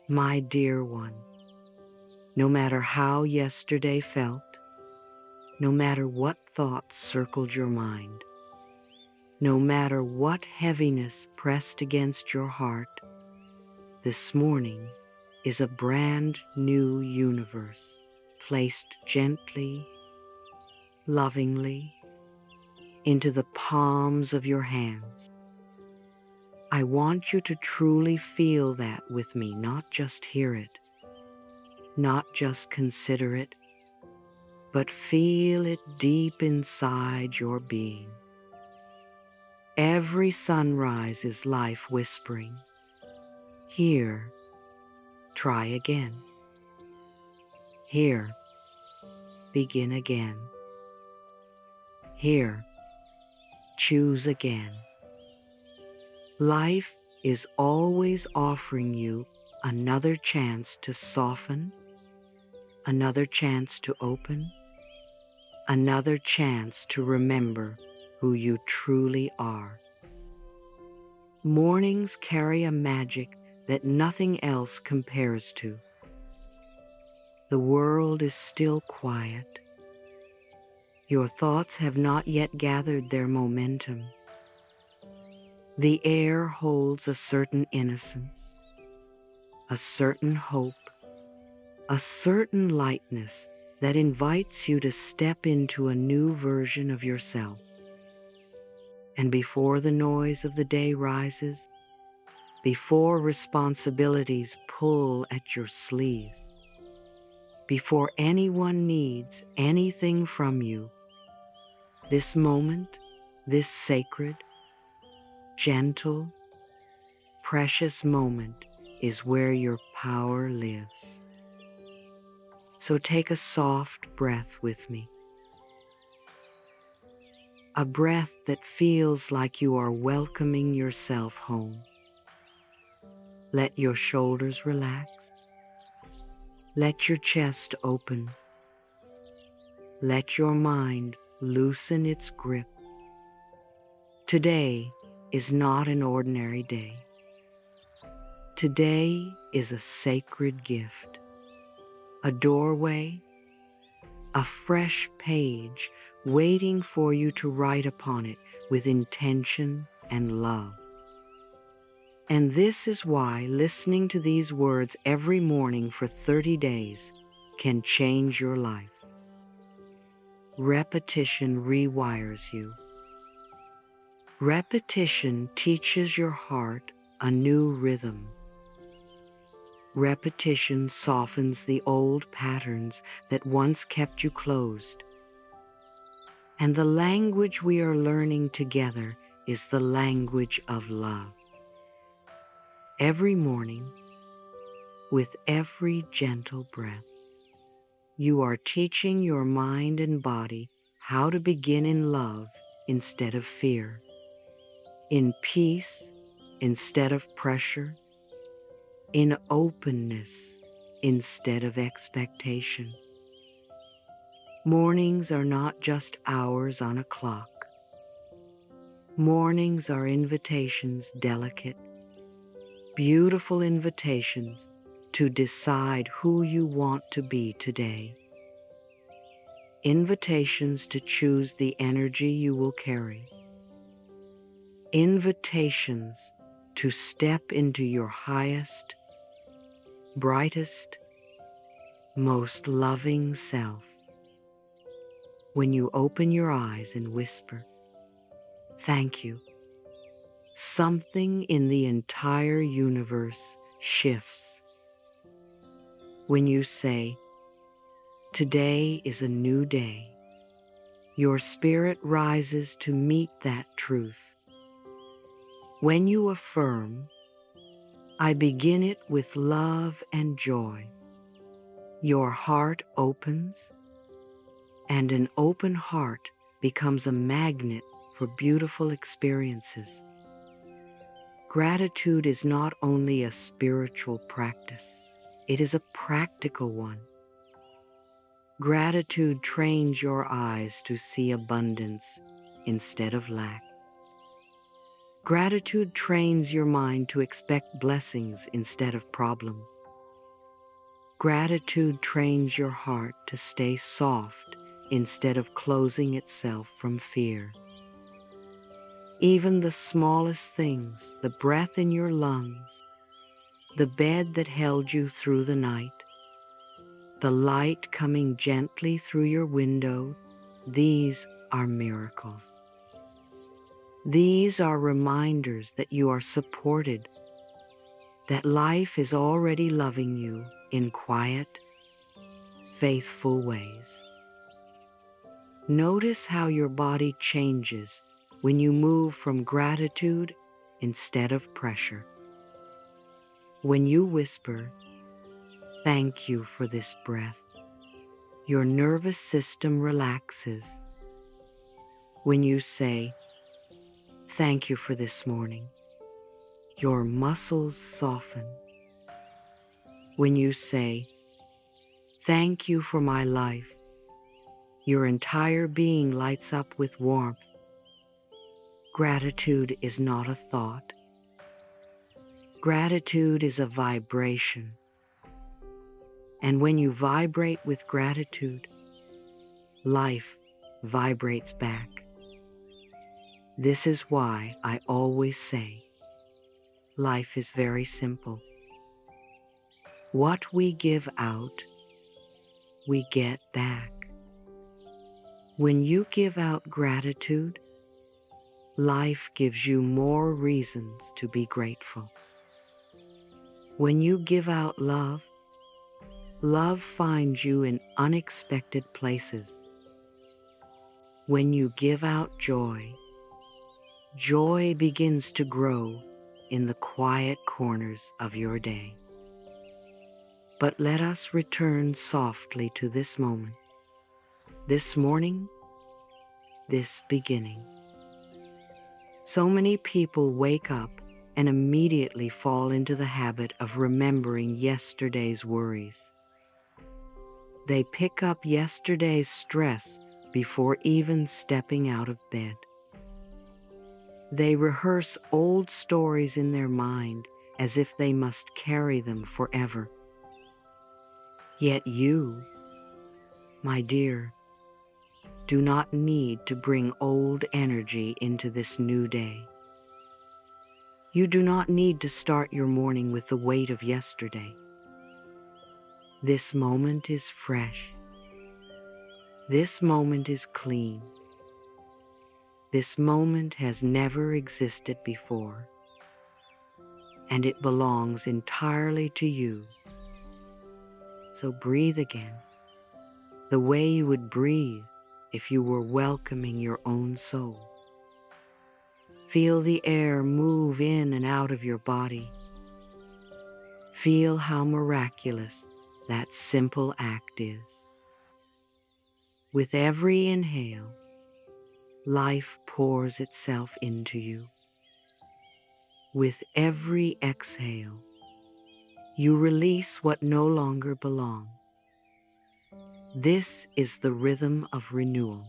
My dear one, no matter how yesterday felt, no matter what thoughts circled your mind, no matter what heaviness pressed against your heart, this morning is a brand new universe placed gently, lovingly into the palms of your hands. I want you to truly feel that with me, not just hear it, not just consider it, but feel it deep inside your being. Every sunrise is life whispering, "Here, try again. Here, begin again. Here, choose again." Life is always offering you another chance to soften, another chance to open, another chance to remember who you truly are. Mornings carry a magic that nothing else compares to. The world is still quiet. Your thoughts have not yet gathered their momentum. The air holds a certain innocence, a certain hope, a certain lightness that invites you to step into a new version of yourself. And before the noise of the day rises, before responsibilities pull at your sleeves, before anyone needs anything from you, this moment, this sacred, gentle, precious moment is where your power lives. So take a soft breath with me. A breath that feels like you are welcoming yourself home. Let your shoulders relax. Let your chest open. Let your mind loosen its grip. Today is not an ordinary day. Today is a sacred gift, a doorway, a fresh page waiting for you to write upon it with intention and love. And this is why listening to these words every morning for 30 days can change your life. Repetition rewires you. Repetition teaches your heart a new rhythm. Repetition softens the old patterns that once kept you closed. And the language we are learning together is the language of love. Every morning, with every gentle breath, you are teaching your mind and body how to begin in love instead of fear, in peace instead of pressure, in openness instead of expectation. Mornings are not just hours on a clock. Mornings are invitations, delicate, beautiful invitations to decide who you want to be today. Invitations to choose the energy you will carry. Invitations to step into your highest, brightest, most loving self. When you open your eyes and whisper, "Thank you," something in the entire universe shifts. When you say, "Today is a new day," your spirit rises to meet that truth. When you affirm, "I begin it with love and joy," your heart opens, and an open heart becomes a magnet for beautiful experiences. Gratitude is not only a spiritual practice, it is a practical one. Gratitude trains your eyes to see abundance instead of lack. Gratitude trains your mind to expect blessings instead of problems. Gratitude trains your heart to stay soft instead of closing itself from fear. Even the smallest things, the breath in your lungs, the bed that held you through the night, the light coming gently through your window, these are miracles. These are reminders that you are supported, that life is already loving you in quiet, faithful ways. Notice how your body changes when you move from gratitude instead of pressure. When you whisper, "Thank you for this breath," your nervous system relaxes. When you say, "Thank you for this morning," your muscles soften. When you say, "Thank you for my life," your entire being lights up with warmth. Gratitude is not a thought. Gratitude is a vibration. And when you vibrate with gratitude, life vibrates back. This is why I always say, life is very simple. What we give out, we get back. When you give out gratitude, life gives you more reasons to be grateful. When you give out love, love finds you in unexpected places. When you give out joy, joy begins to grow in the quiet corners of your day. But let us return softly to this moment, this morning, this beginning. So many people wake up and immediately fall into the habit of remembering yesterday's worries. They pick up yesterday's stress before even stepping out of bed. They rehearse old stories in their mind as if they must carry them forever. Yet you, my dear, do not need to bring old energy into this new day. You do not need to start your morning with the weight of yesterday. This moment is fresh. This moment is clean. This moment has never existed before, and it belongs entirely to you. So breathe again, the way you would breathe if you were welcoming your own soul. Feel the air move in and out of your body. Feel how miraculous that simple act is. With every inhale, life pours itself into you. With every exhale, you release what no longer belongs. This is the rhythm of renewal.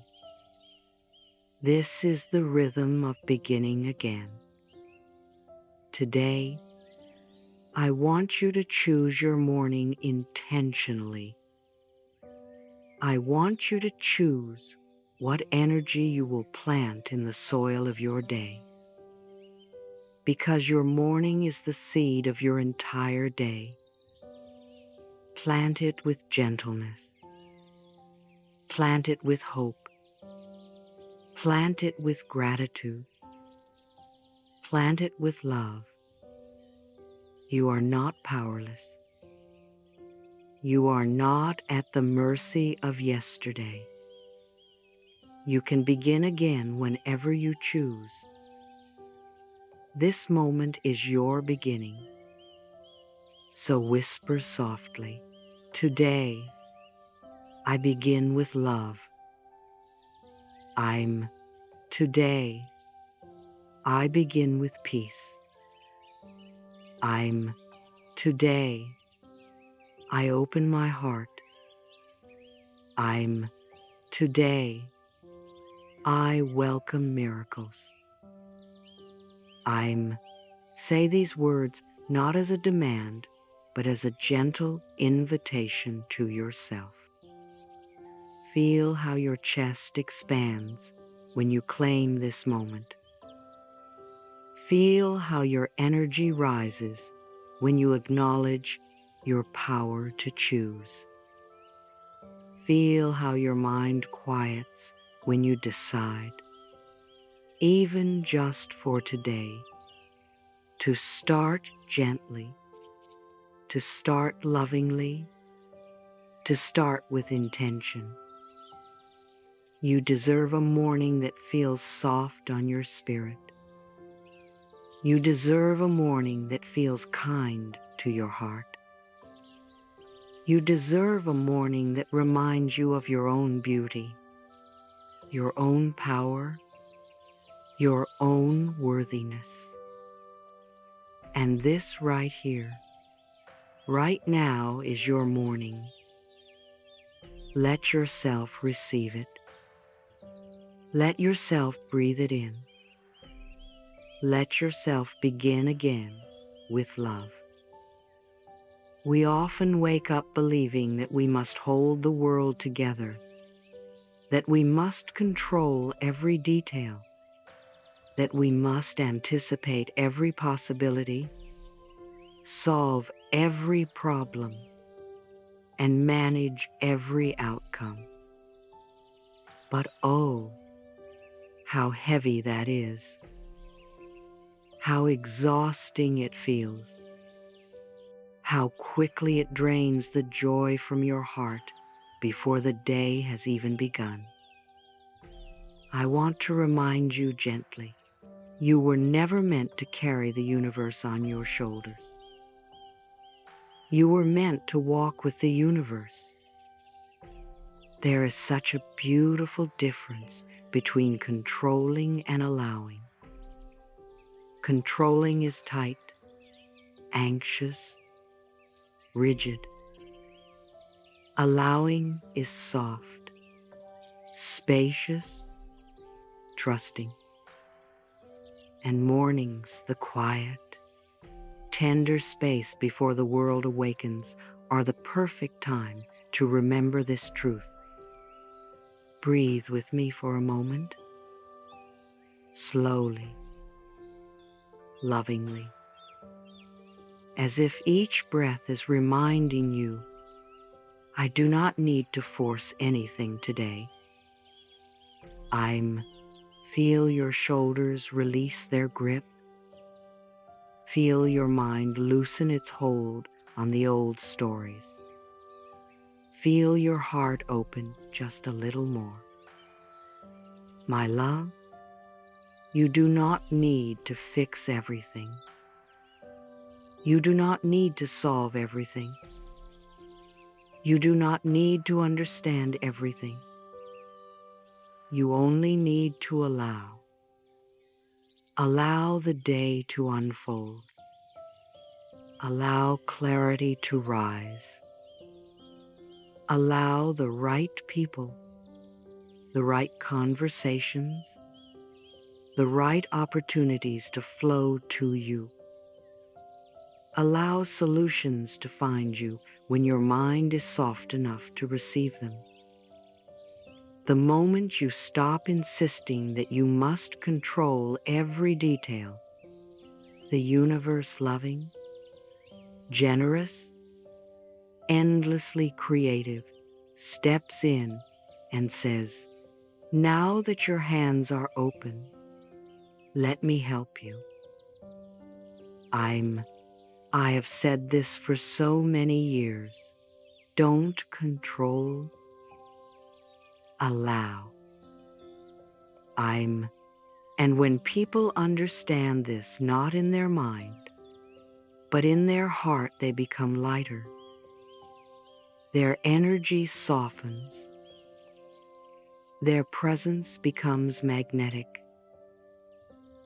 This is the rhythm of beginning again. Today, I want you to choose your morning intentionally. I want you to choose what energy you will plant in the soil of your day, because your morning is the seed of your entire day. Plant it with gentleness. Plant it with hope. Plant it with gratitude. Plant it with love. You are not powerless. You are not at the mercy of yesterday. You can begin again whenever you choose. This moment is your beginning. So whisper softly, "Today, I begin with love. Today, I begin with peace. Today, I open my heart. Today, I welcome miracles. I'm. Say these words not as a demand, but as a gentle invitation to yourself. Feel how your chest expands when you claim this moment. Feel how your energy rises when you acknowledge your power to choose. Feel how your mind quiets when you decide, even just for today, to start gently, to start lovingly, to start with intention. You deserve a morning that feels soft on your spirit. You deserve a morning that feels kind to your heart. You deserve a morning that reminds you of your own beauty, your own power, your own worthiness. And this right here, right now, is your morning. Let yourself receive it. Let yourself breathe it in. Let yourself begin again with love. We often wake up believing that we must hold the world together, that we must control every detail, that we must anticipate every possibility, solve every problem, and manage every outcome. But oh, how heavy that is, how exhausting it feels, how quickly it drains the joy from your heart before the day has even begun. I want to remind you gently, you were never meant to carry the universe on your shoulders. You were meant to walk with the universe. There is such a beautiful difference between controlling and allowing. Controlling is tight, anxious, rigid. Allowing is soft, spacious, trusting. And mornings, the quiet, tender space before the world awakens, are the perfect time to remember this truth. Breathe with me for a moment, slowly, lovingly, as if each breath is reminding you, I do not need to force anything today. Feel your shoulders release their grip. Feel your mind loosen its hold on the old stories. Feel your heart open just a little more. My love, you do not need to fix everything. You do not need to solve everything. You do not need to understand everything. You only need to allow. Allow the day to unfold. Allow clarity to rise. Allow the right people, the right conversations, the right opportunities to flow to you. Allow solutions to find you when your mind is soft enough to receive them. The moment you stop insisting that you must control every detail, the universe loving, generous, endlessly creative, steps in and says, now that your hands are open, let me help you. I have said this for so many years. Don't control, allow. And when people understand this, not in their mind, but in their heart, they become lighter. Their energy softens. Their presence becomes magnetic.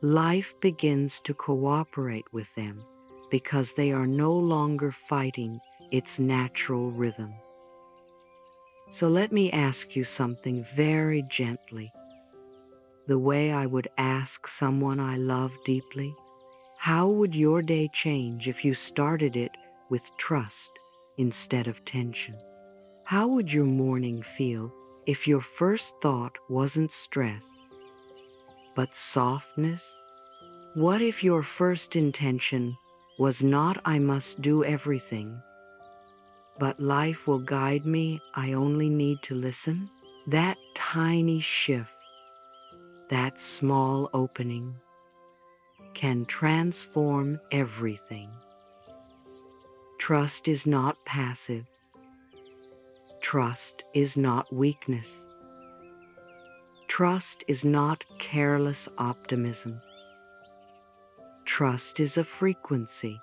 Life begins to cooperate with them because they are no longer fighting its natural rhythm. So let me ask you something very gently, the way I would ask someone I love deeply. How would your day change if you started it with trust instead of tension? How would your morning feel if your first thought wasn't stress, but softness? What if your first intention was not "I must do everything," but "Life will guide me, I only need to listen"? That tiny shift, that small opening, can transform everything. Trust is not passive. Trust is not weakness. Trust is not careless optimism. Trust is a frequency.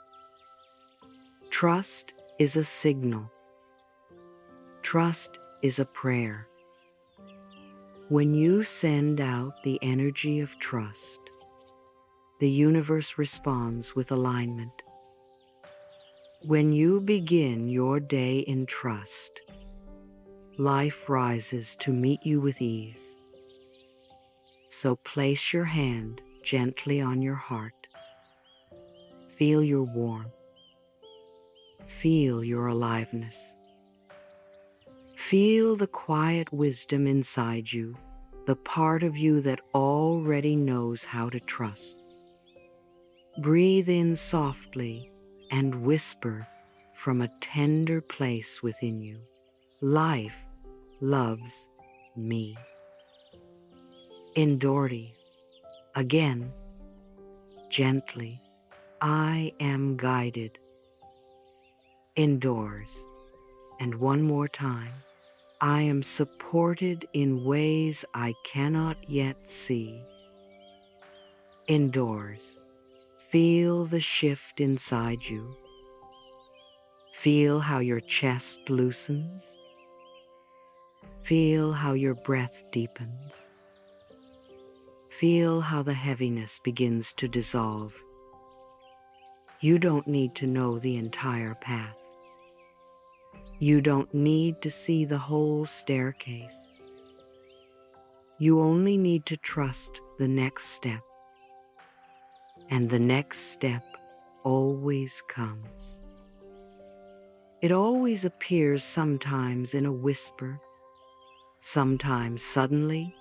Trust is a signal. Trust is a prayer. When you send out the energy of trust, the universe responds with alignment. When you begin your day in trust, life rises to meet you with ease. So place your hand gently on your heart. Feel your warmth. Feel your aliveness. Feel the quiet wisdom inside you, the part of you that already knows how to trust. Breathe in softly and whisper from a tender place within you. Life loves me. Indoors, again, gently, I am guided. Indoors, and one more time, I am supported in ways I cannot yet see. Indoors, feel the shift inside you. Feel how your chest loosens. Feel how your breath deepens. Feel how the heaviness begins to dissolve. You don't need to know the entire path. You don't need to see the whole staircase. You only need to trust the next step. And the next step always comes. It always appears, sometimes in a whisper, sometimes suddenly,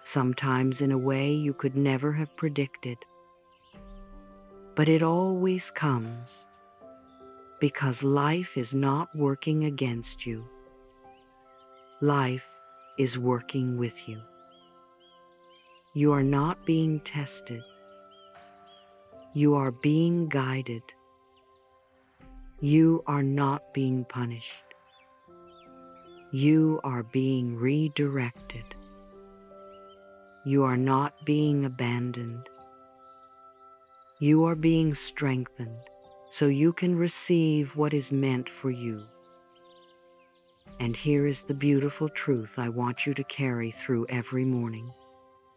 sometimes in a way you could never have predicted. But it always comes because life is not working against you. Life is working with you. You are not being tested. You are being guided. You are not being punished. You are being redirected. You are not being abandoned. You are being strengthened so you can receive what is meant for you. And here is the beautiful truth I want you to carry through every morning.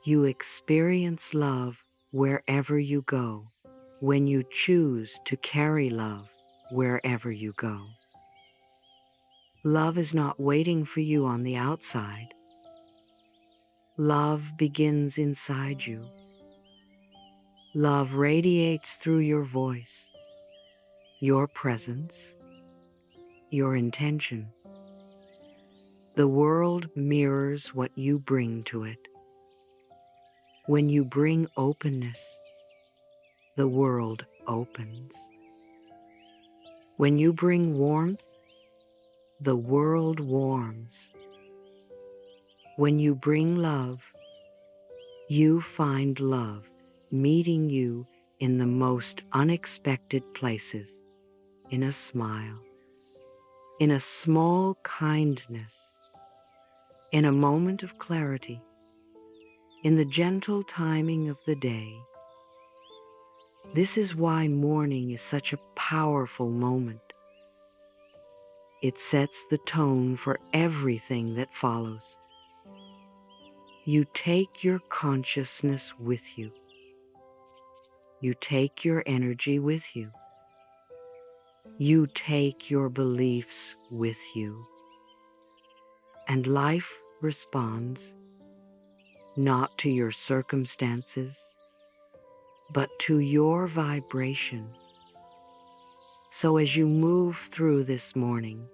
You experience love wherever you go, when you choose to carry love wherever you go. Love is not waiting for you on the outside. Love begins inside you. Love radiates through your voice, your presence, your intention. The world mirrors what you bring to it. When you bring openness, the world opens. When you bring warmth, the world warms. When you bring love, you find love meeting you in the most unexpected places, in a smile, in a small kindness, in a moment of clarity, in the gentle timing of the day. This is why morning is such a powerful moment. It sets the tone for everything that follows. You take your consciousness with you. You take your energy with you. You take your beliefs with you. And life responds not to your circumstances, but to your vibration. So as you move through this morning,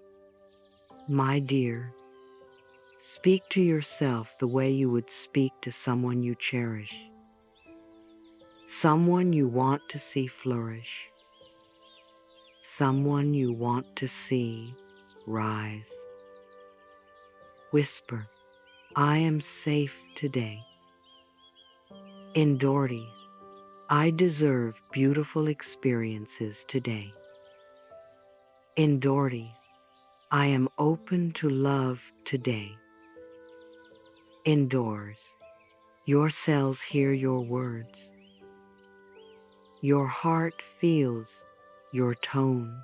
my dear, speak to yourself the way you would speak to someone you cherish, someone you want to see flourish, someone you want to see rise. Whisper, I am safe today. Indorties, I deserve beautiful experiences today. Indorties, I am open to love today. Indoors, your cells hear your words. Your heart feels your tone.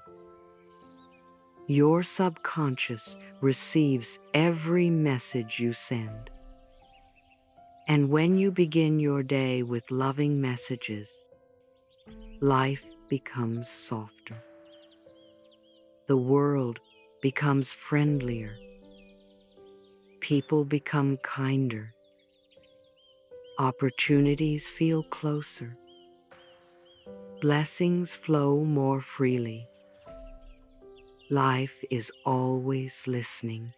Your subconscious receives every message you send. And when you begin your day with loving messages, life becomes softer. The world becomes friendlier. People become kinder. Opportunities feel closer. Blessings flow more freely. Life is always listening.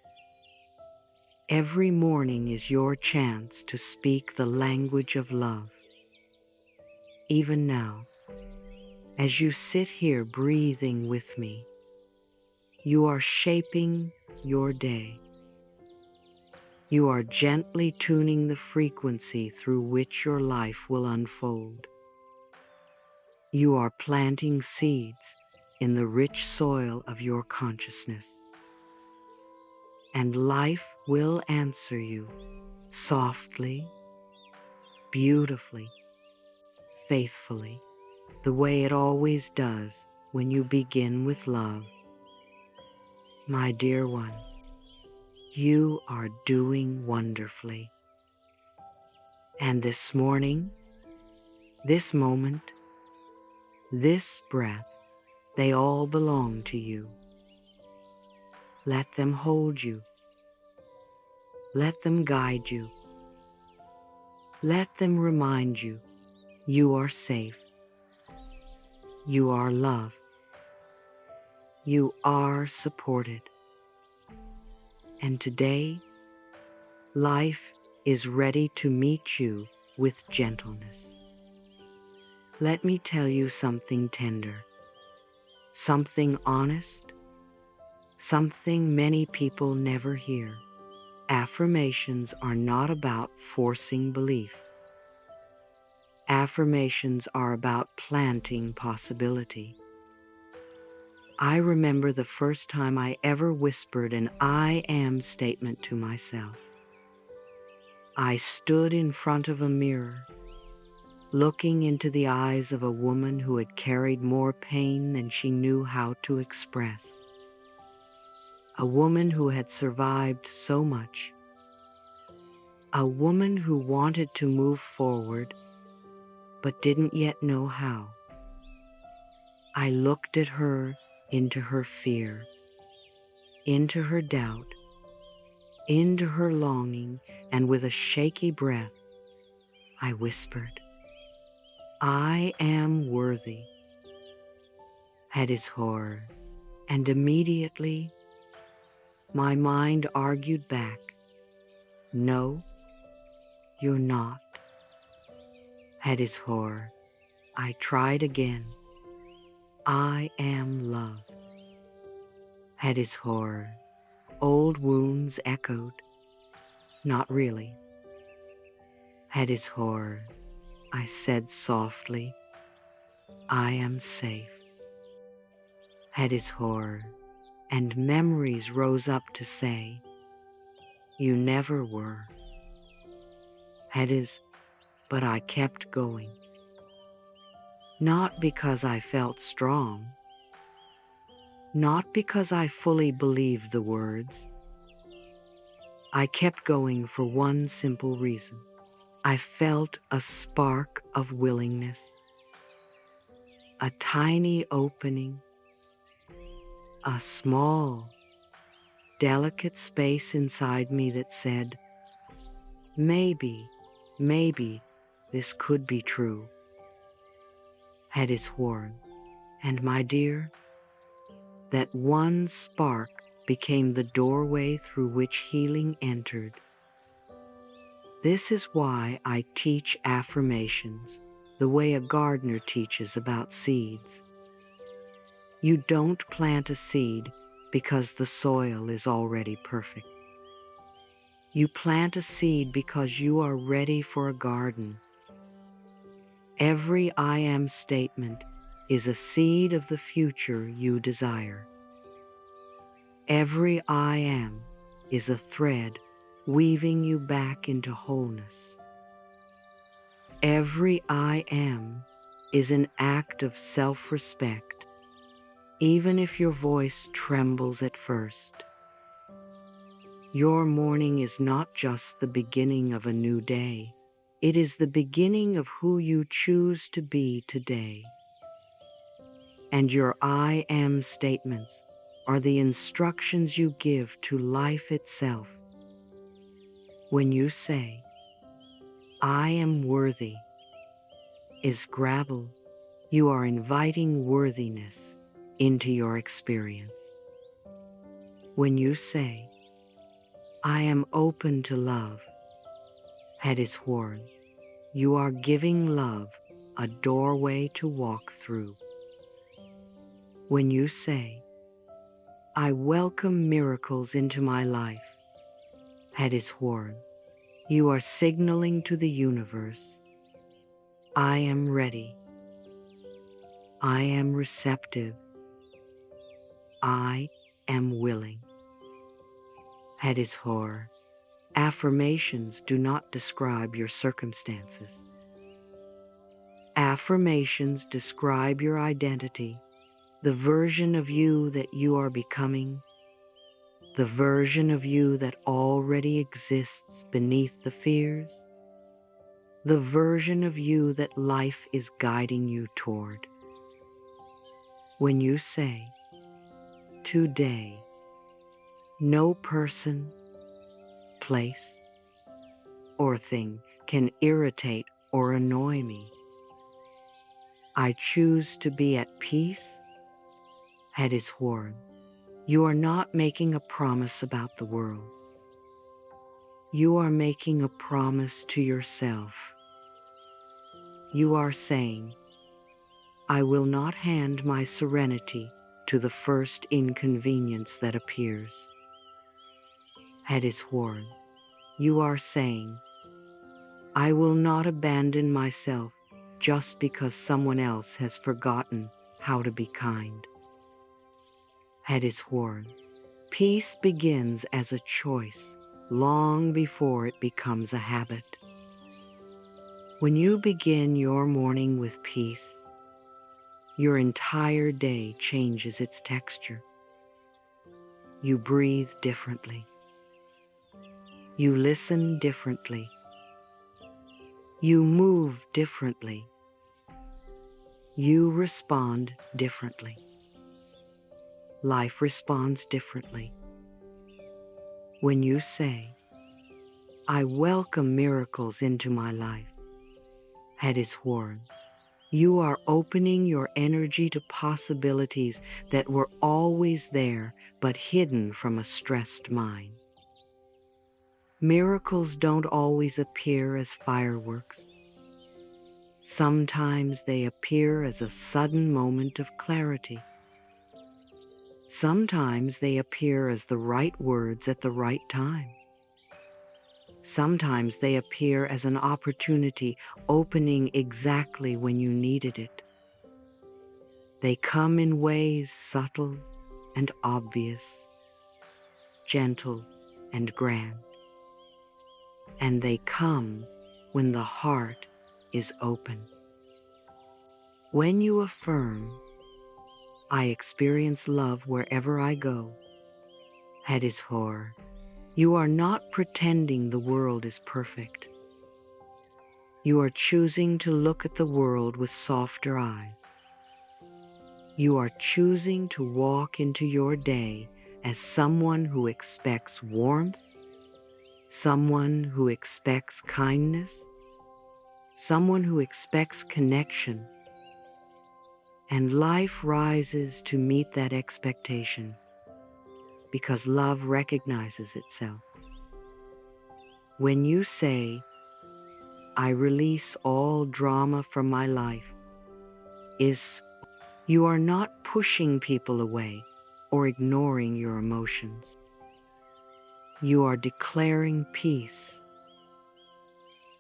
Every morning is your chance to speak the language of love. Even now, as you sit here breathing with me, you are shaping your day. You are gently tuning the frequency through which your life will unfold. You are planting seeds in the rich soil of your consciousness. And life will answer you softly, beautifully, faithfully, the way it always does when you begin with love. My dear one, you are doing wonderfully. And this morning, this moment, this breath, they all belong to you. Let them hold you. Let them guide you. Let them remind you you are safe. You are loved. You are supported. And today, life is ready to meet you with gentleness. Let me tell you something tender, something honest, something many people never hear. Affirmations are not about forcing belief. Affirmations are about planting possibility. I remember the first time I ever whispered an I am statement to myself. I stood in front of a mirror, looking into the eyes of a woman who had carried more pain than she knew how to express. A woman who had survived so much. A woman who wanted to move forward, but didn't yet know how. I looked at her, into her fear, into her doubt, into her longing, and with a shaky breath, I whispered, I am worthy. Had his horror, and immediately my mind argued back, no, you're not. Had his horror, I tried again, I am love. Had his horror, old wounds echoed, not really. Had his horror, I said softly, I am safe. Had his horror, and memories rose up to say, you never were. Had his, but I kept going. Not because I felt strong, not because I fully believed the words. I kept going for one simple reason. I felt a spark of willingness, a tiny opening, a small, delicate space inside me that said, maybe this could be true. head is horn. And my dear, that one spark became the doorway through which healing entered. This is why I teach affirmations the way a gardener teaches about seeds. You don't plant a seed because the soil is already perfect. You plant a seed because you are ready for a garden. Every I am statement is a seed of the future you desire. Every I am is a thread weaving you back into wholeness. Every I am is an act of self-respect, even if your voice trembles at first. Your morning is not just the beginning of a new day. It is the beginning of who you choose to be today. And your I am statements are the instructions you give to life itself. When you say, I am worthy, is gravel, you are inviting worthiness into your experience. When you say, I am open to love, head is horn, you are giving love a doorway to walk through. When you say, I welcome miracles into my life, head is horn, you are signaling to the universe, I am ready, I am receptive, I am willing. Head is horror. Affirmations do not describe your circumstances. Affirmations describe your identity, the version of you that you are becoming, the version of you that already exists beneath the fears, the version of you that life is guiding you toward. When you say, today, no person, place, or thing can irritate or annoy me. I choose to be at peace, head is horn. You are not making a promise about the world. You are making a promise to yourself. You are saying, I will not hand my serenity to the first inconvenience that appears. Head is horn. You are saying, I will not abandon myself just because someone else has forgotten how to be kind. Head is horn. Peace begins as a choice long before it becomes a habit. When you begin your morning with peace, your entire day changes its texture. You breathe differently. You listen differently. You move differently. You respond differently. Life responds differently. When you say, I welcome miracles into my life, head is horn, you are opening your energy to possibilities that were always there but hidden from a stressed mind. Miracles don't always appear as fireworks. Sometimes they appear as a sudden moment of clarity. Sometimes they appear as the right words at the right time. Sometimes they appear as an opportunity opening exactly when you needed it. They come in ways subtle and obvious, gentle and grand. And they come when the heart is open. When you affirm, I experience love wherever I go, head is horror. You are not pretending the world is perfect. You are choosing to look at the world with softer eyes. You are choosing to walk into your day as someone who expects warmth, someone who expects kindness, someone who expects connection, And life rises to meet that expectation because love recognizes itself. When you say, I release all drama from my life, you are not pushing people away or ignoring your emotions. You are declaring peace.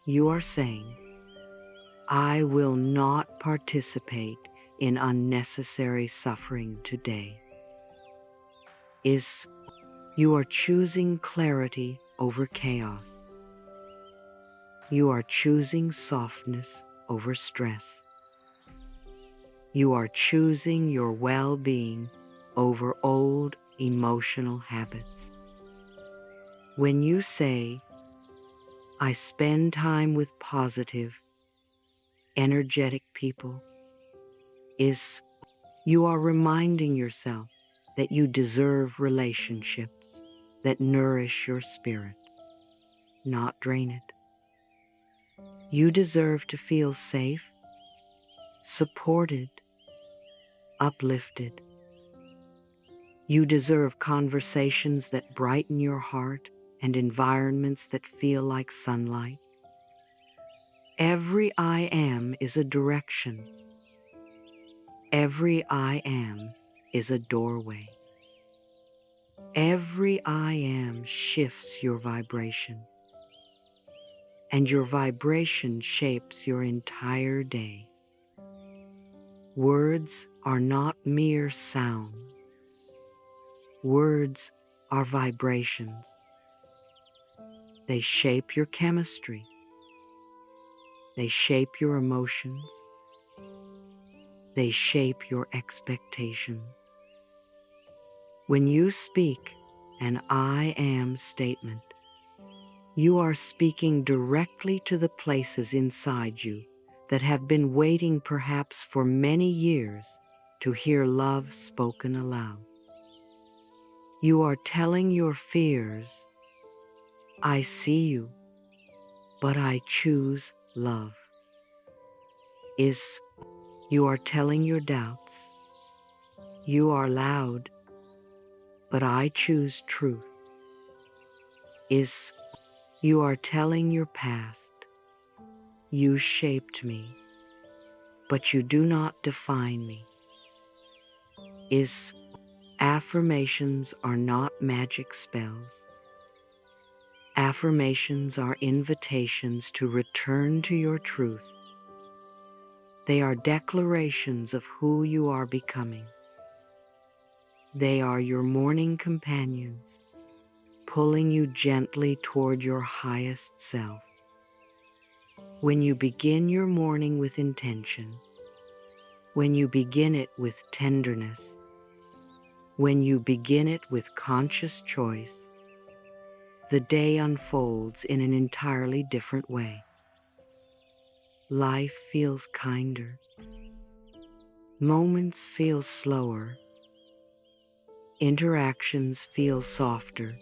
You are saying, I will not participate in unnecessary suffering today. You are choosing clarity over chaos. You are choosing softness over stress. You are choosing your well-being over old emotional habits. When you say, I spend time with positive, energetic people, you are reminding yourself that you deserve relationships that nourish your spirit, not drain it. You deserve to feel safe, supported, uplifted. You deserve conversations that brighten your heart and environments that feel like sunlight. Every I am is a direction. Every I am is a doorway. Every I am shifts your vibration, and your vibration shapes your entire day. Words are not mere sound. Words are vibrations. They shape your chemistry. They shape your emotions. They shape your expectations. When you speak an I am statement, you are speaking directly to the places inside you that have been waiting perhaps for many years to hear love spoken aloud. You are telling your fears, I see you, but I choose love. You are telling your doubts, you are loud, but I choose truth. You are telling your past, you shaped me, but you do not define me. Affirmations are not magic spells. Affirmations are invitations to return to your truth. They are declarations of who you are becoming. They are your morning companions, pulling you gently toward your highest self. When you begin your morning with intention, when you begin it with tenderness, when you begin it with conscious choice, the day unfolds in an entirely different way. Life feels kinder. Moments feel slower. Interactions feel softer.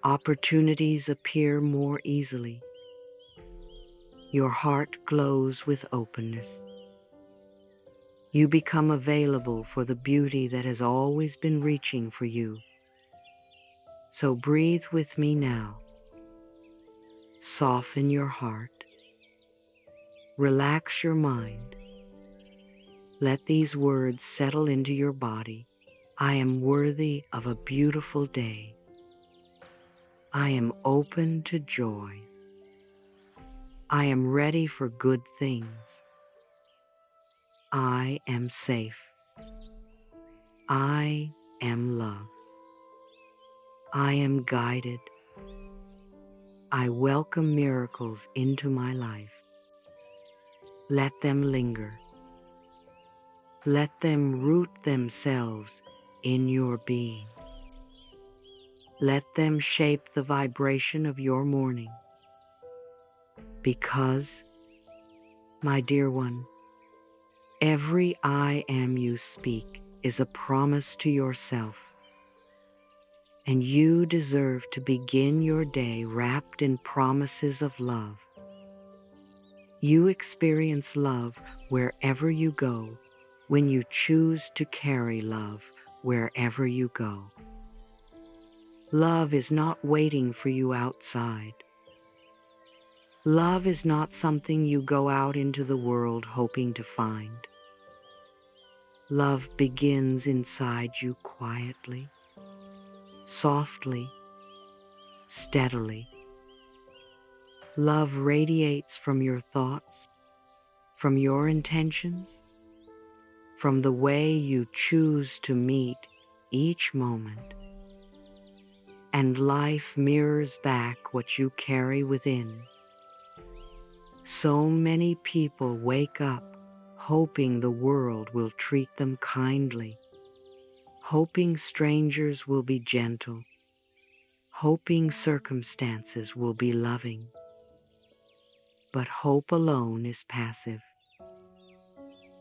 Opportunities appear more easily. Your heart glows with openness. You become available for the beauty that has always been reaching for you. So breathe with me now. Soften your heart. Relax your mind. Let these words settle into your body. I am worthy of a beautiful day. I am open to joy. I am ready for good things. I am safe. I am love. I am guided. I welcome miracles into my life. Let them linger. Let them root themselves in your being. Let them shape the vibration of your morning. Because, my dear one, every I am you speak is a promise to yourself, and you deserve to begin your day wrapped in promises of love. You experience love wherever you go, when you choose to carry love wherever you go. Love is not waiting for you outside. Love is not something you go out into the world hoping to find. Love begins inside you quietly, softly, steadily. Love radiates from your thoughts, from your intentions, from the way you choose to meet each moment. And life mirrors back what you carry within. So many people wake up hoping the world will treat them kindly, hoping strangers will be gentle, hoping circumstances will be loving. But hope alone is passive.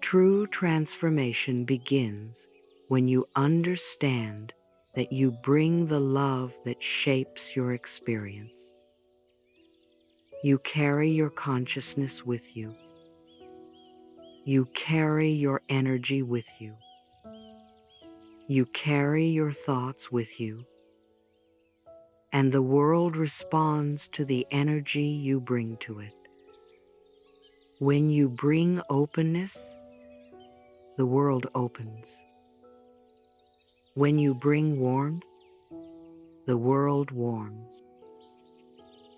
True transformation begins when you understand that you bring the love that shapes your experience. You carry your consciousness with you. You carry your energy with you. You carry your thoughts with you. And the world responds to the energy you bring to it. When you bring openness, the world opens. When you bring warmth, the world warms.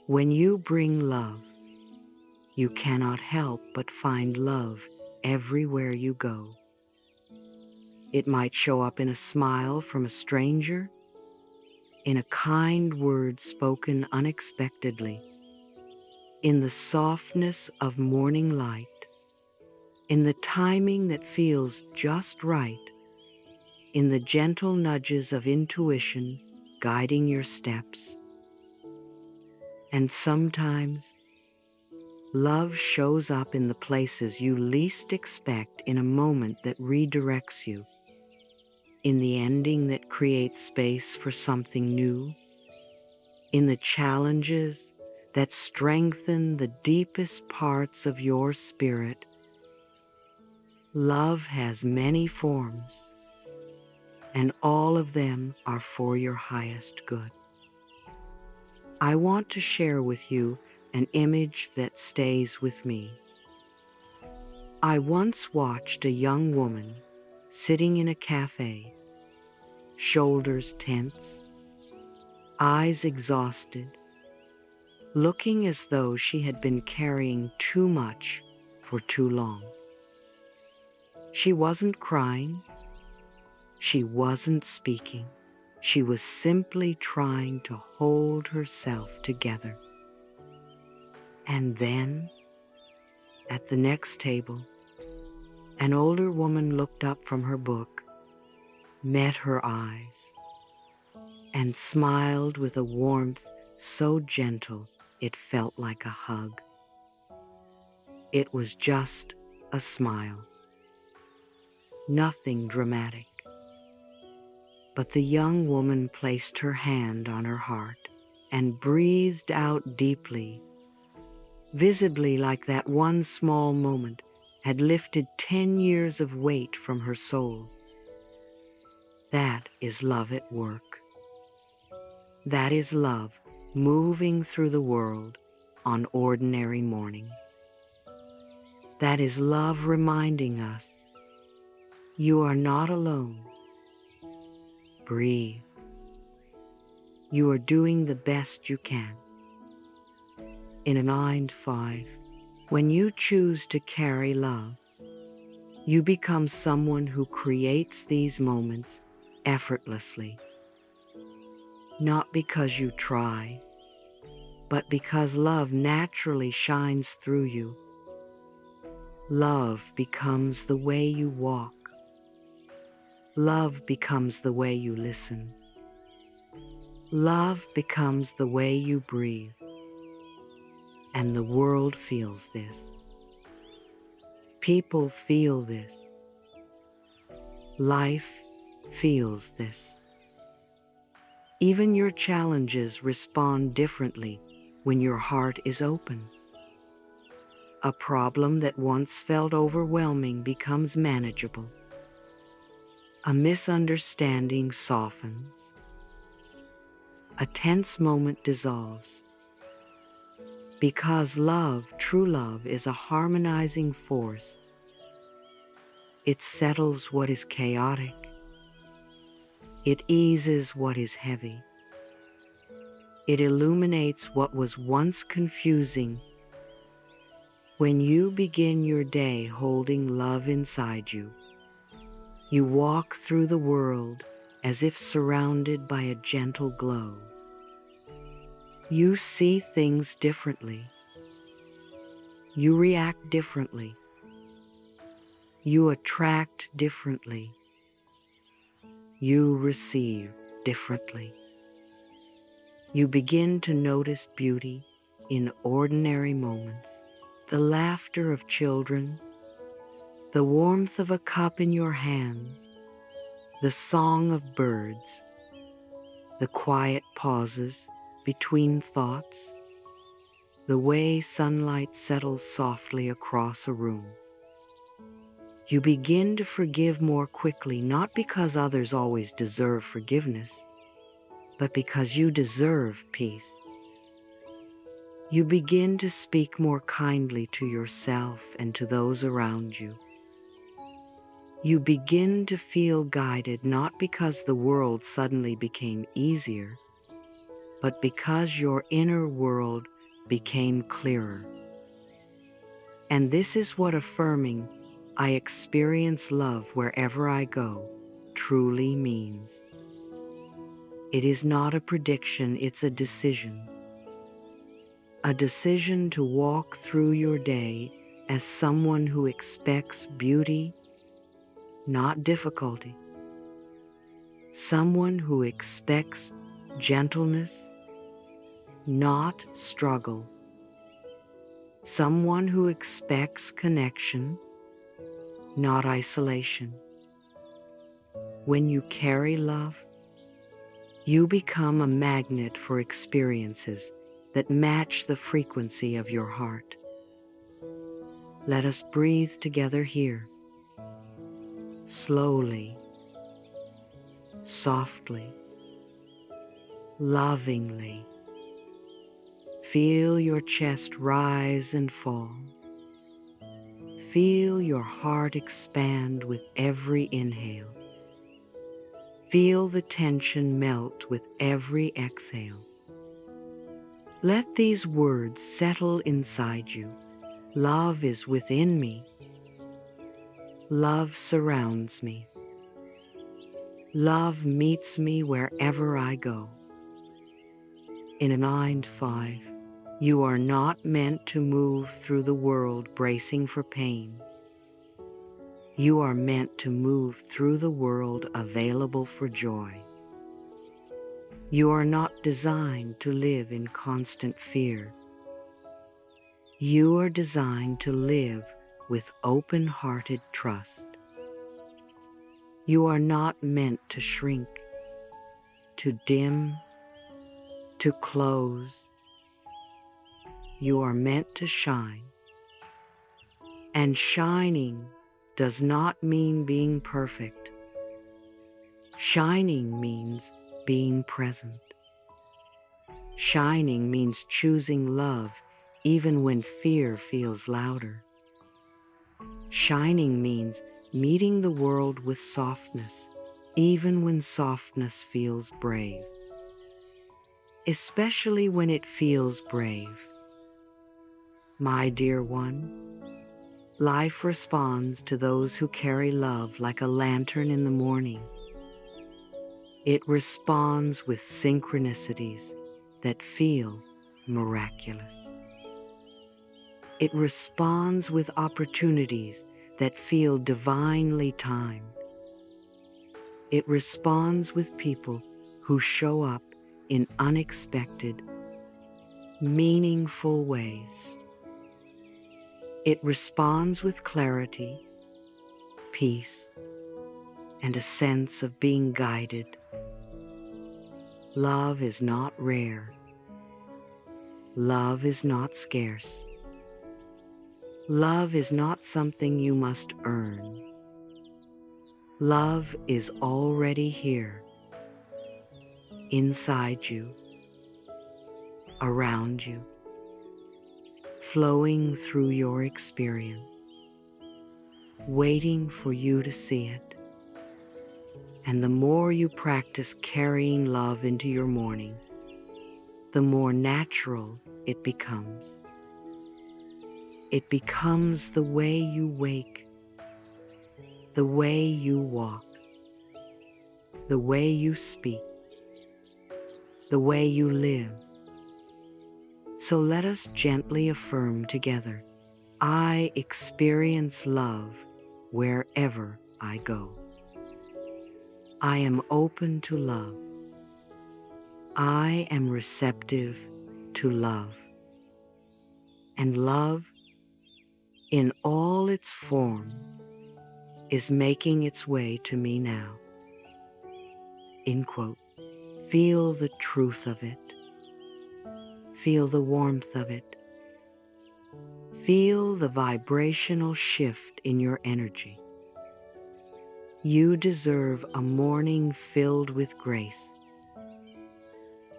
When you bring love, you cannot help but find love everywhere you go. It might show up in a smile from a stranger, in a kind word spoken unexpectedly, in the softness of morning light, in the timing that feels just right, in the gentle nudges of intuition guiding your steps. And sometimes, love shows up in the places you least expect, in a moment that redirects you, in the ending that creates space for something new, in the challenges that strengthen the deepest parts of your spirit. Love has many forms, and all of them are for your highest good. I want to share with you an image that stays with me. I once watched a young woman sitting in a cafe, shoulders tense, eyes exhausted, looking as though she had been carrying too much for too long. She wasn't crying. She wasn't speaking. She was simply trying to hold herself together. And then, at the next table, an older woman looked up from her book, met her eyes, and smiled with a warmth so gentle it felt like a hug. It was just a smile, nothing dramatic. But the young woman placed her hand on her heart and breathed out deeply, visibly, like that one small moment had lifted 10 years of weight from her soul. That is love at work. That is love moving through the world on ordinary mornings. That is love reminding us, you are not alone. Breathe. You are doing the best you can. In a 9-to-5, when you choose to carry love, you become someone who creates these moments effortlessly. Not because you try, but because love naturally shines through you. Love becomes the way you walk. Love becomes the way you listen. Love becomes the way you breathe. And the world feels this. People feel this. Life feels this. Even your challenges respond differently when your heart is open. A problem that once felt overwhelming becomes manageable. A misunderstanding softens. A tense moment dissolves. Because love, true love, is a harmonizing force. It settles what is chaotic. It eases what is heavy. It illuminates what was once confusing. When you begin your day holding love inside you, you walk through the world as if surrounded by a gentle glow. You see things differently. You react differently. You attract differently. You receive differently. You begin to notice beauty in ordinary moments. The laughter of children, the warmth of a cup in your hands, the song of birds, the quiet pauses between thoughts, the way sunlight settles softly across a room. You begin to forgive more quickly, not because others always deserve forgiveness, but because you deserve peace. You begin to speak more kindly to yourself and to those around you. You begin to feel guided not because the world suddenly became easier, but because your inner world became clearer. And this is what affirming, "I experience love wherever I go," truly means. It is not a prediction, it's a decision. A decision to walk through your day as someone who expects beauty, not difficulty. Someone who expects gentleness, not struggle. Someone who expects connection, not isolation. When you carry love, you become a magnet for experiences that match the frequency of your heart. Let us breathe together here, slowly, softly, lovingly. Feel your chest rise and fall. Feel your heart expand with every inhale. Feel the tension melt with every exhale. Let these words settle inside you. Love is within me. Love surrounds me. Love meets me wherever I go. In Mind 5, you are not meant to move through the world bracing for pain. You are meant to move through the world available for joy. You are not designed to live in constant fear. You are designed to live with open-hearted trust. You are not meant to shrink, to dim, to close. You are meant to shine. And shining does not mean being perfect. Shining means being present. Shining means choosing love even when fear feels louder. Shining means meeting the world with softness, even when softness feels brave. Especially when it feels brave. My dear one, life responds to those who carry love like a lantern in the morning. It responds with synchronicities that feel miraculous. It responds with opportunities that feel divinely timed. It responds with people who show up in unexpected, meaningful ways. It responds with clarity, peace, and a sense of being guided. Love is not rare. Love is not scarce. Love is not something you must earn. Love is already here, inside you, around you, flowing through your experience, waiting for you to see it. And the more you practice carrying love into your morning, the more natural it becomes. It becomes the way you wake, the way you walk, the way you speak, the way you live. So let us gently affirm together, I experience love wherever I go. I am open to love. I am receptive to love. And love, in all its form, is making its way to me now. End quote. Feel the truth of it. Feel the warmth of it. Feel the vibrational shift in your energy. You deserve a morning filled with grace.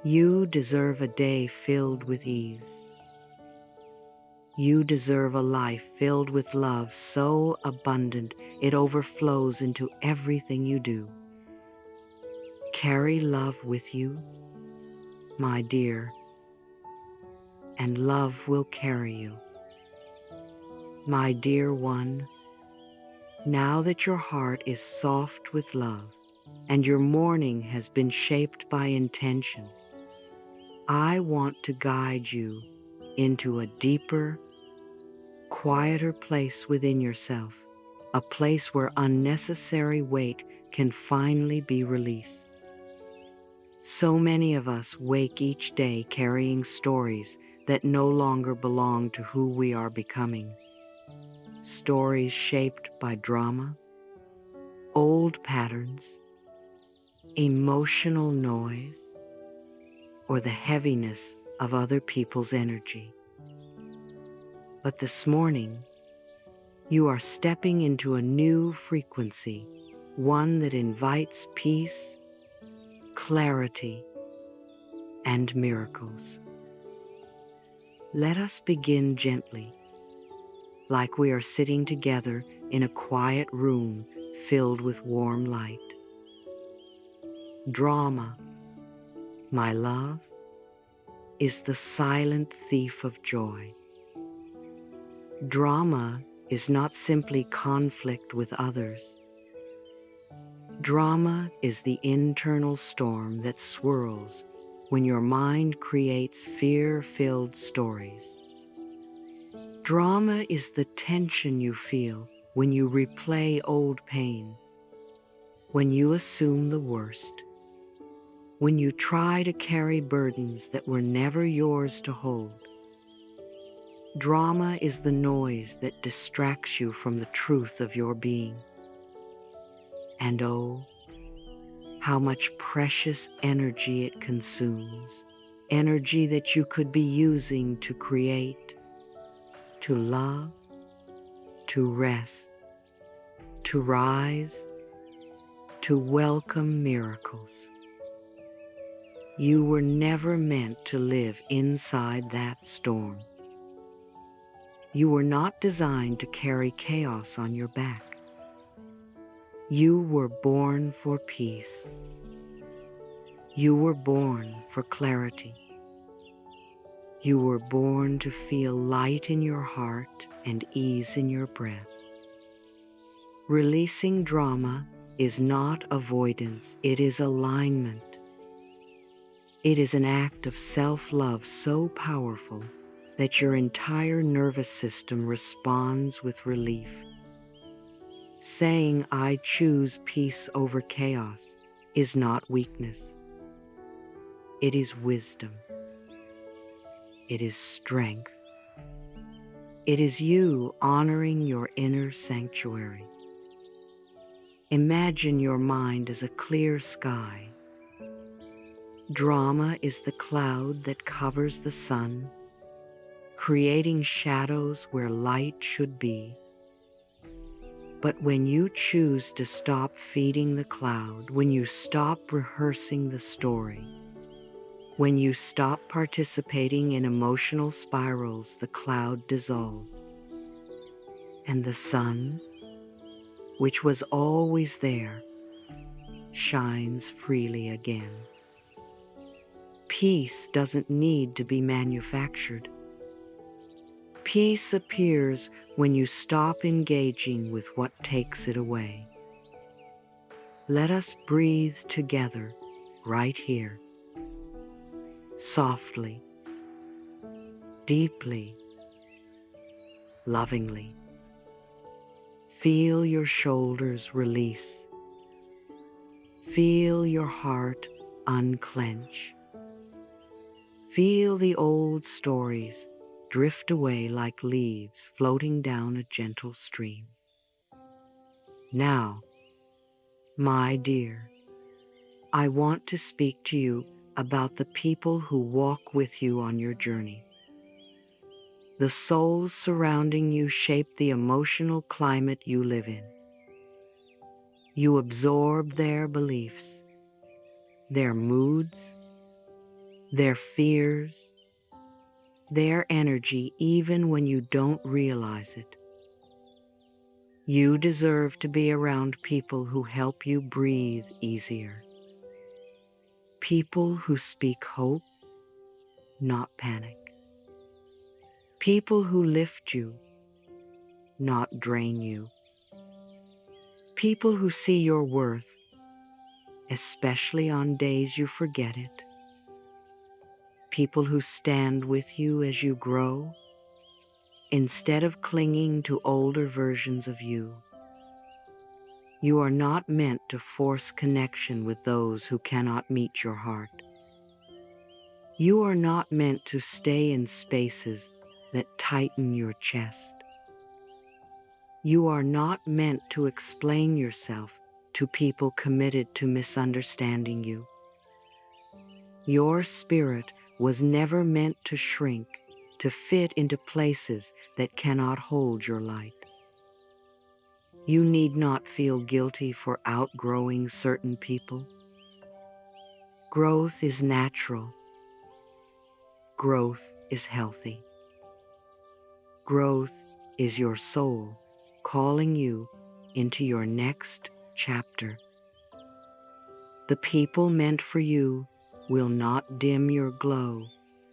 You deserve a day filled with ease. You deserve a life filled with love so abundant it overflows into everything you do. Carry love with you, my dear, and love will carry you. My dear one, now that your heart is soft with love and your morning has been shaped by intention, I want to guide you into a deeper, quieter place within yourself, a place where unnecessary weight can finally be released. So many of us wake each day carrying stories that no longer belong to who we are becoming. Stories shaped by drama, old patterns, emotional noise, or the heaviness of other people's energy. But this morning, you are stepping into a new frequency, one that invites peace, clarity, and miracles. Let us begin gently, like we are sitting together in a quiet room filled with warm light. Drama, my love, is the silent thief of joy. Drama is not simply conflict with others. Drama is the internal storm that swirls when your mind creates fear-filled stories. Drama is the tension you feel when you replay old pain, when you assume the worst, when you try to carry burdens that were never yours to hold. Drama is the noise that distracts you from the truth of your being. And oh, how much precious energy it consumes, energy that you could be using to create, to love, to rest, to rise, to welcome miracles. You were never meant to live inside that storm. You were not designed to carry chaos on your back. You were born for peace. You were born for clarity. You were born to feel light in your heart and ease in your breath. Releasing drama is not avoidance, it is alignment. It is an act of self-love so powerful that your entire nervous system responds with relief. Saying, I choose peace over chaos, is not weakness. It is wisdom. It is strength. It is you honoring your inner sanctuary. Imagine your mind as a clear sky. Drama is the cloud that covers the sun. creating shadows where light should be. But when you choose to stop feeding the cloud, when you stop rehearsing the story, when you stop participating in emotional spirals, the cloud dissolves, and the sun, which was always there, shines freely again. Peace doesn't need to be manufactured. Peace appears when you stop engaging with what takes it away. Let us breathe together right here, softly, deeply, lovingly. Feel your shoulders release. Feel your heart unclench. Feel the old stories drift away like leaves floating down a gentle stream. Now, my dear, I want to speak to you about the people who walk with you on your journey. The souls surrounding you shape the emotional climate you live in. You absorb their beliefs, their moods, their fears, their energy even when you don't realize it. You deserve to be around people who help you breathe easier. People who speak hope, not panic. People who lift you, not drain you. People who see your worth, especially on days you forget it. People who stand with you as you grow, instead of clinging to older versions of you. You are not meant to force connection with those who cannot meet your heart. You are not meant to stay in spaces that tighten your chest. You are not meant to explain yourself to people committed to misunderstanding you. Your spirit was never meant to shrink, to fit into places that cannot hold your light. You need not feel guilty for outgrowing certain people. Growth is natural. Growth is healthy. Growth is your soul calling you into your next chapter. The people meant for you will not dim your glow.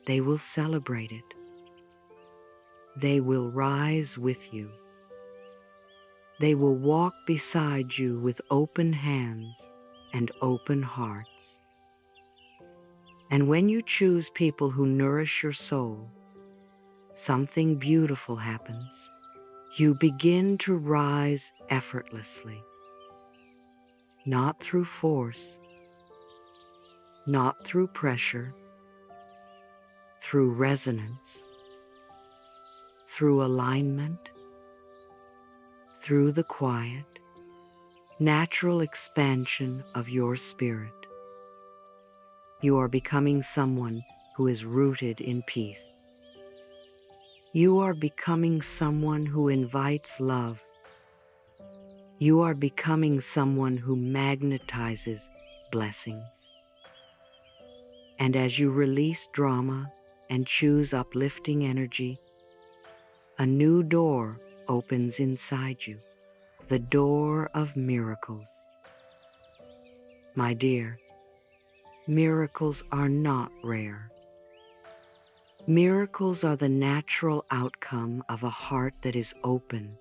They will celebrate it. They will rise with you. They will walk beside you with open hands and open hearts. And when you choose people who nourish your soul, something beautiful happens. You begin to rise effortlessly, not through force, not through pressure, through resonance, through alignment, through the quiet, natural expansion of your spirit. You are becoming someone who is rooted in peace. You are becoming someone who invites love. You are becoming someone who magnetizes blessings. And as you release drama and choose uplifting energy, a new door opens inside you, the door of miracles. My dear, miracles are not rare. Miracles are the natural outcome of a heart that is open.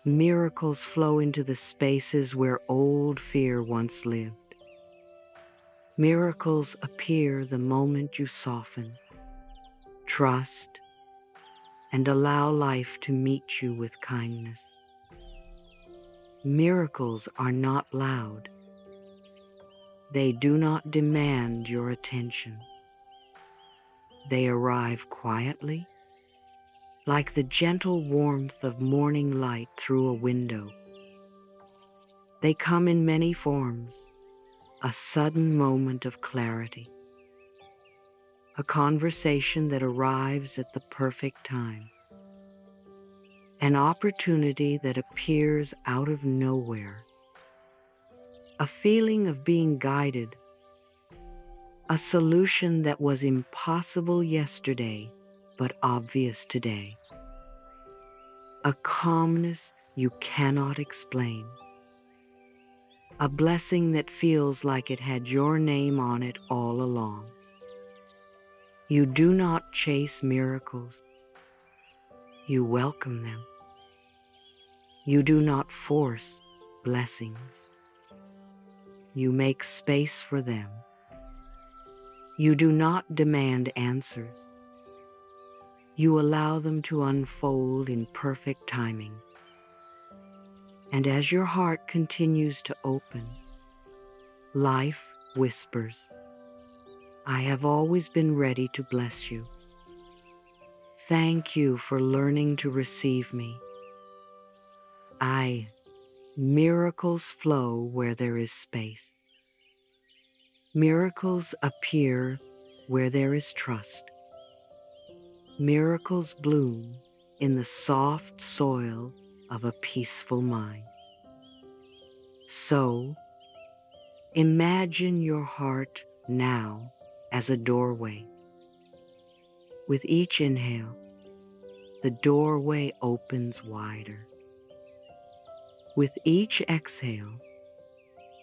Miracles flow into the spaces where old fear once lived. Miracles appear the moment you soften, trust, and allow life to meet you with kindness. Miracles are not loud. They do not demand your attention. They arrive quietly, like the gentle warmth of morning light through a window. They come in many forms, a sudden moment of clarity, a conversation that arrives at the perfect time, an opportunity that appears out of nowhere, a feeling of being guided, a solution that was impossible yesterday but obvious today, a calmness you cannot explain, a blessing that feels like it had your name on it all along. You do not chase miracles. You welcome them. You do not force blessings. You make space for them. You do not demand answers. You allow them to unfold in perfect timing. And as your heart continues to open, life whispers, I have always been ready to bless you. Thank you for learning to receive me. Miracles flow where there is space. Miracles appear where there is trust. Miracles bloom in the soft soil of a peaceful mind. So, imagine your heart now as a doorway. With each inhale, the doorway opens wider. With each exhale,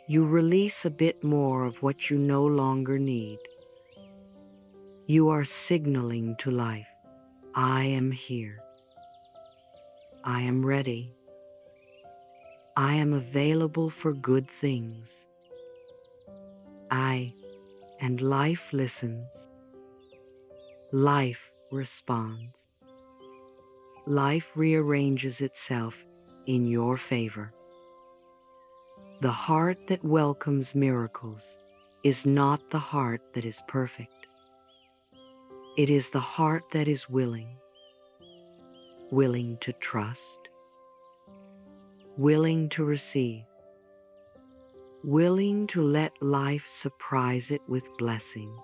you release a bit more of what you no longer need. You are signaling to life, I am here. I am ready. I am available for good things. And life listens. Life responds. Life rearranges itself in your favor. The heart that welcomes miracles is not the heart that is perfect. It is the heart that is willing to trust, willing to receive, willing to let life surprise it with blessings.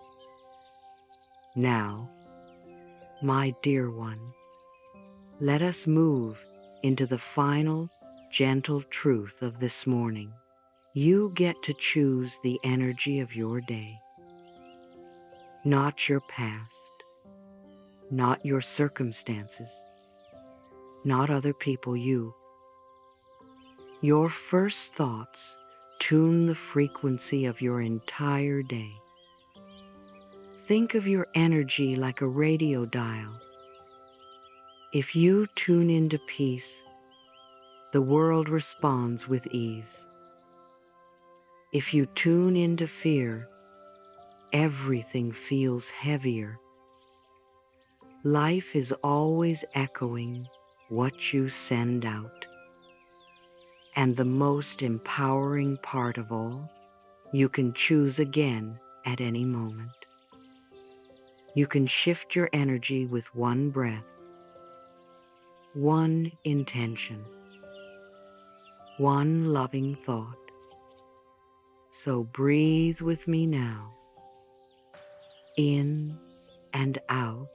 Now, my dear one, let us move into the final, gentle truth of this morning. You get to choose the energy of your day, not your past, not your circumstances, not other people. Your first thoughts tune the frequency of your entire day. Think of your energy like a radio dial. If you tune into peace, the world responds with ease. If you tune into fear, everything feels heavier. Life is always echoing what you send out. And the most empowering part of all, you can choose again at any moment. You can shift your energy with one breath, one intention, one loving thought. So breathe with me now. In and out,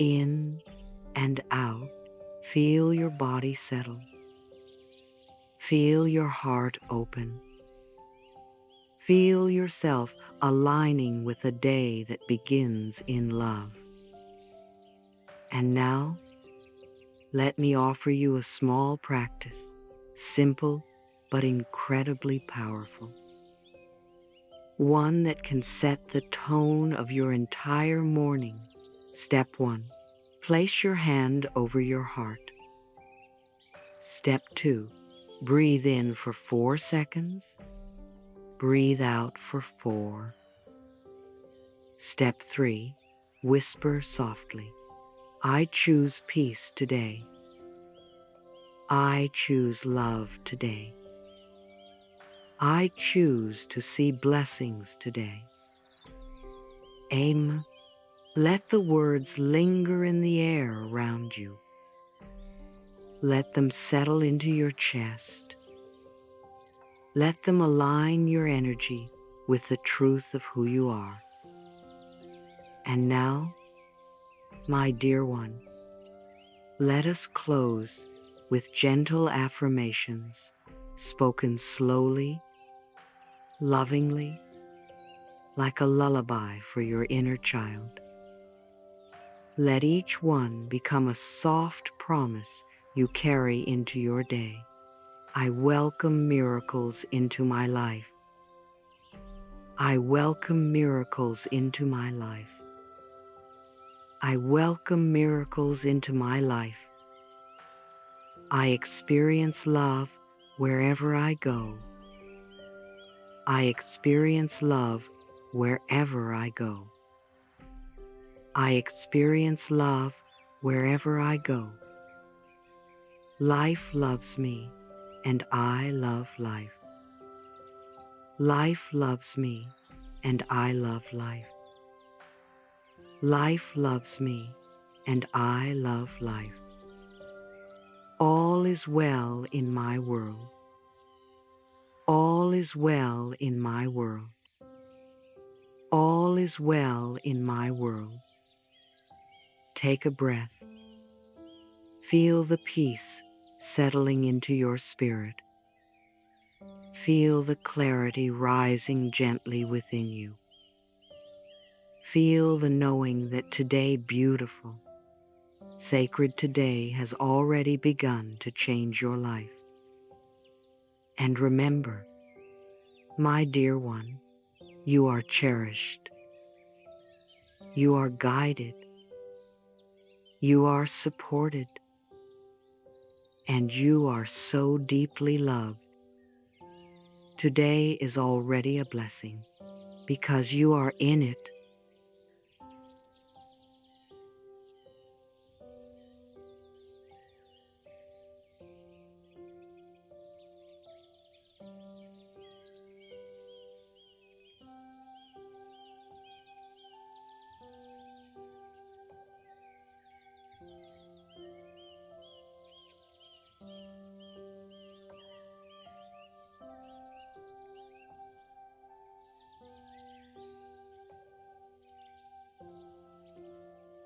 in and out. Feel your body settle. Feel your heart open. Feel yourself aligning with a day that begins in love. And now, let me offer you a small practice, simple but incredibly powerful. One that can set the tone of your entire morning. Step 1. Place your hand over your heart. Step 2. Breathe in for 4 seconds. Breathe out for 4. Step 3. Whisper softly, I choose peace today. I choose love today. I choose to see blessings today. Aim. Let the words linger in the air around you. Let them settle into your chest. Let them align your energy with the truth of who you are. And now, my dear one, let us close with gentle affirmations spoken slowly, lovingly, like a lullaby for your inner child. Let each one become a soft promise you carry into your day. I welcome miracles into my life. I welcome miracles into my life. I welcome miracles into my life. I experience love wherever I go. I experience love wherever I go. I experience love wherever I go. Life loves me, and I love life. Life loves me, and I love life. Life loves me, and I love life. All is well in my world. All is well in my world. All is well in my world. Take a breath. Feel the peace settling into your spirit. Feel the clarity rising gently within you. Feel the knowing that today beautiful, sacred today has already begun to change your life. And remember, my dear one, you are cherished. You are guided. You are supported. And you are so deeply loved. Today is already a blessing because you are in it